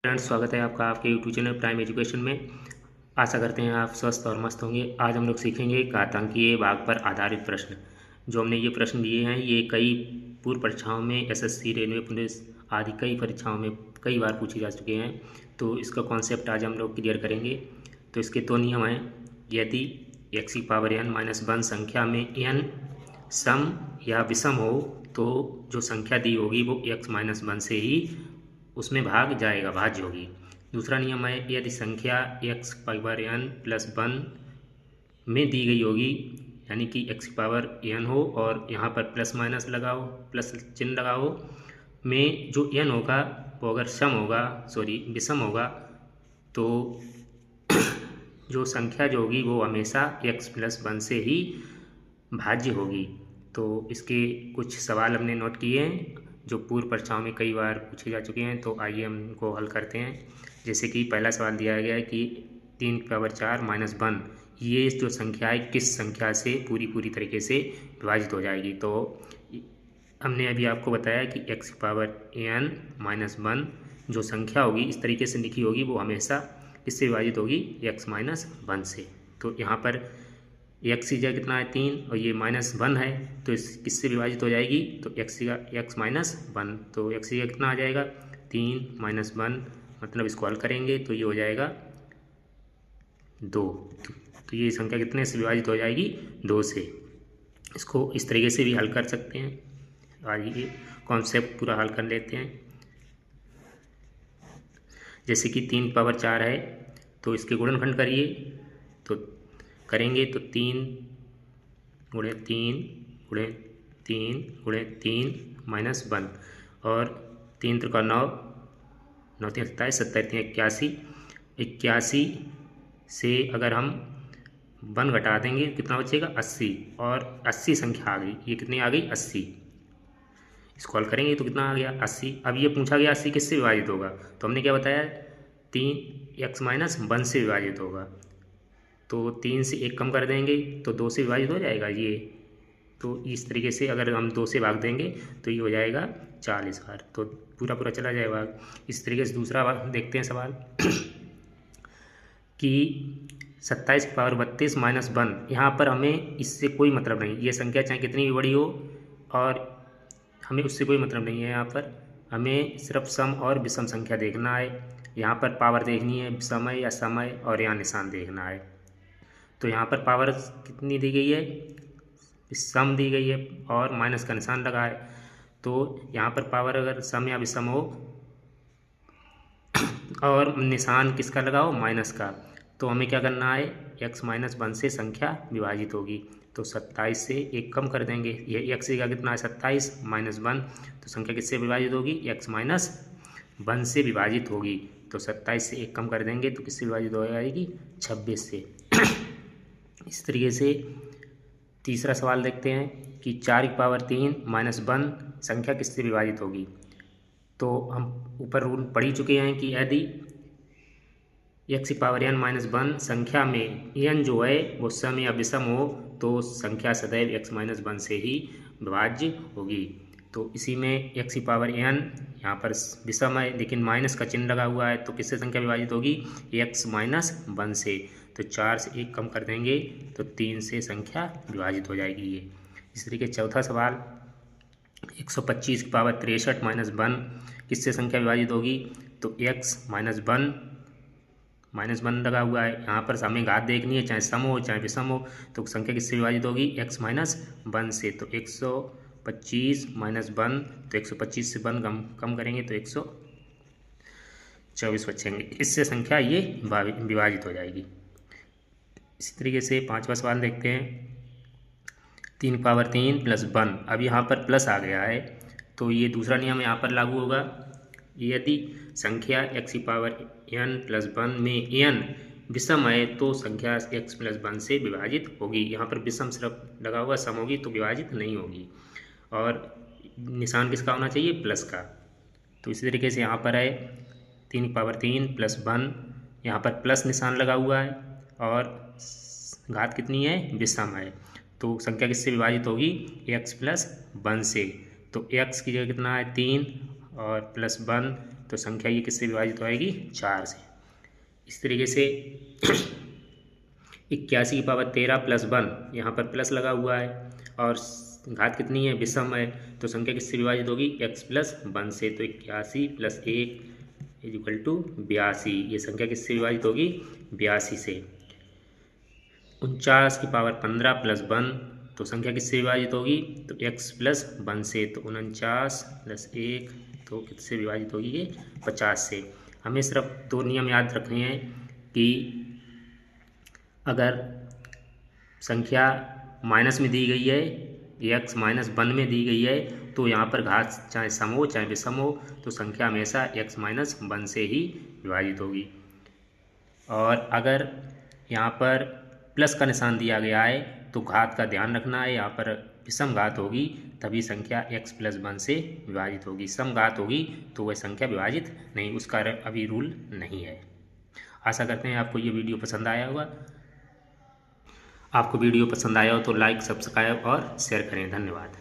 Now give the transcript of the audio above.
Friends, स्वागत है आपका आपके यूट्यूब चैनल प्राइम एजुकेशन में। आशा करते हैं आप स्वस्थ और मस्त होंगे। आज हम लोग सीखेंगे घातांकीय भाग पर आधारित प्रश्न। जो हमने ये प्रश्न दिए हैं ये कई पूर्व परीक्षाओं में एसएससी, रेलवे, पुलिस आदि कई परीक्षाओं में कई बार पूछे जा चुके हैं। तो इसका कॉन्सेप्ट आज हम लोग क्लियर करेंगे। तो इसके दो नियम हैं। यदि x⁻n-1 संख्या में n सम या विषम हो तो जो संख्या दी होगी वो x-1 से ही उसमें भाग जाएगा, भाज्य होगी। दूसरा नियम है, यदि संख्या x⁻n+1 में दी गई होगी, यानी कि x⁻n हो और यहाँ पर प्लस माइनस लगाओ, प्लस चिन्ह लगाओ, में जो n होगा वो अगर विषम होगा तो जो संख्या जो होगी वो हमेशा x+1 से ही भाज्य होगी। तो इसके कुछ सवाल हमने नोट किए हैं जो पूर्व परीक्षाओं में कई बार पूछे जा चुके हैं। तो आइए हम इनको हल करते हैं। जैसे कि पहला सवाल दिया गया है कि 3⁻4-1 ये जो संख्या है किस संख्या से पूरी तरीके से विभाजित हो जाएगी। तो हमने अभी आपको बताया कि x⁻n-1 जो संख्या होगी इस तरीके से लिखी होगी वो हमेशा किससे विभाजित होगी, x-1 से। तो यहाँ पर x की जगह कितना है 3 और ये -1 है तो इस किससे विभाजित हो जाएगी, तो x-1, तो x की जगह कितना आ जाएगा 3 - 1, मतलब इसको हल करेंगे तो ये हो जाएगा 2। तो ये संख्या कितने से विभाजित हो जाएगी, 2 से। इसको इस तरीके से भी हल कर सकते हैं। आइए कॉन्सेप्ट पूरा हल कर लेते हैं। जैसे कि 3⁻4 है तो इसके गुणनखंड करिए, तो करेंगे तो 3 × 3 × 3 × 3 -1 और 3 × 9, 9 × 27, 27 × 81, 81 से अगर हम 1 घटा देंगे कितना बचेगा 80, और 80 संख्या आ गई। ये कितनी आ गई 80। इसको हल करेंगे तो कितना आ गया 80। अब ये पूछा गया 80 किससे विभाजित होगा, तो हमने क्या बताया 3x-1 से विभाजित होगा। तो 3 से 1 कम कर देंगे तो 2 से विभाजित हो जाएगा ये। तो इस तरीके से अगर हम 2 से भाग देंगे तो ये हो जाएगा 40 बार, तो पूरा चला जाएगा। इस तरीके से दूसरा देखते हैं सवाल कि 27⁻32 - 1। यहाँ पर हमें इससे कोई मतलब नहीं, ये संख्या चाहे कितनी भी बड़ी हो और हमें उससे कोई मतलब नहीं है। यहाँ पर हमें सिर्फ सम और विषम संख्या देखना है। यहाँ पर पावर देखनी है, विषम है या सम है, और यहाँ निशान देखना है। तो यहाँ पर पावर कितनी दी गई है, सम दी गई है और माइनस का निशान लगा है। तो यहाँ पर पावर अगर सम या विषम हो और निशान किसका लगाओ, माइनस का, तो हमें क्या करना है x-1 से संख्या विभाजित होगी। तो 27 से 1 कम कर देंगे, ये x का कितना है 27 -1, तो संख्या किससे विभाजित होगी, x-1 से विभाजित होगी। तो 27 से 1 कम कर देंगे तो किससे विभाजित हो जाएगी, 26 से। इस तरीके से तीसरा सवाल देखते हैं कि 4⁻3 - 1 संख्या किससे विभाजित होगी। तो हम ऊपर रूल पढ़ ही चुके हैं कि यदि x⁻n-1 संख्या में n जो है वो सम या विषम हो तो संख्या सदैव x-1 से ही विभाज्य होगी। तो इसी में x⁻n यहाँ पर विषम है लेकिन माइनस का चिन्ह लगा हुआ है, तो किससे संख्या विभाजित होगी, x-1 से। तो 4 से 1 कम कर देंगे तो 3 से संख्या विभाजित हो जाएगी ये। इस तरीके चौथा सवाल 125⁻63 - 1 किससे संख्या विभाजित होगी, तो x-1 लगा हुआ है। यहाँ पर हमें घात देखनी है, चाहे सम हो चाहे विषम हो, तो संख्या किससे विभाजित होगी, x-1 से। तो 125 - 1, तो 125 से 1 कम करेंगे तो 124 बचेंगे। इससे संख्या ये विभाजित हो जाएगी। इसी तरीके से पांचवा सवाल देखते हैं 3⁻3 + 1। अब यहाँ पर प्लस आ गया है तो ये दूसरा नियम यहाँ पर लागू होगा। यदि संख्या x⁻n+1 में n विषम है तो संख्या x+1 से विभाजित होगी। यहाँ पर विषम सिर्फ लगा हुआ, सम होगी तो विभाजित नहीं होगी, और निशान किसका होना चाहिए, प्लस का। तो इसी तरीके से यहाँ पर है 3⁻3 + 1, यहाँ पर प्लस निशान लगा हुआ है और घात कितनी है, विषम है, तो संख्या किससे विभाजित होगी, x+1 से। तो x की जगह कितना है 3 और +1, तो तो संख्या ये किससे विभाजित होएगी? 4 से। इस तरीके से 81 की पावर 13 प्लस 1, यहाँ पर प्लस लगा हुआ है और घात कितनी है? विषम है, तो संख्या किससे विभाजित होगी? x प्लस 1 से। तो 81 प्लस 1 इज इक्वल टू 82। ये संख्या किससे विभाजित होगी? 82 से। 49 की पावर 15 प्लस 1, तो संख्या किससे विभाजित होगी? तो x प्लस 1 से। तो 49 प्लस 1 तो किससे विभाजित होगी? ये 50 से। हमें सिर्फ 2 नियम याद रखने हैं कि अगर संख्या माइनस में दी गई है, x माइनस 1 में दी गई है, तो यहाँ पर घात चाहे सम हो चाहे विषम हो, तो संख्या हमेशा x माइनस 1 से ही विभाजित होगी। और अगर यहाँ पर प्लस का निशान दिया गया है तो घात का ध्यान रखना है, यहाँ पर विषम घात होगी तभी संख्या x प्लस 1 से विभाजित होगी। सम घात होगी तो वह संख्या विभाजित नहीं, उसका अभी रूल नहीं है। आशा करते हैं आपको ये वीडियो पसंद आया होगा। आपको वीडियो पसंद आया हो तो लाइक, सब्सक्राइब और शेयर करें। धन्यवाद।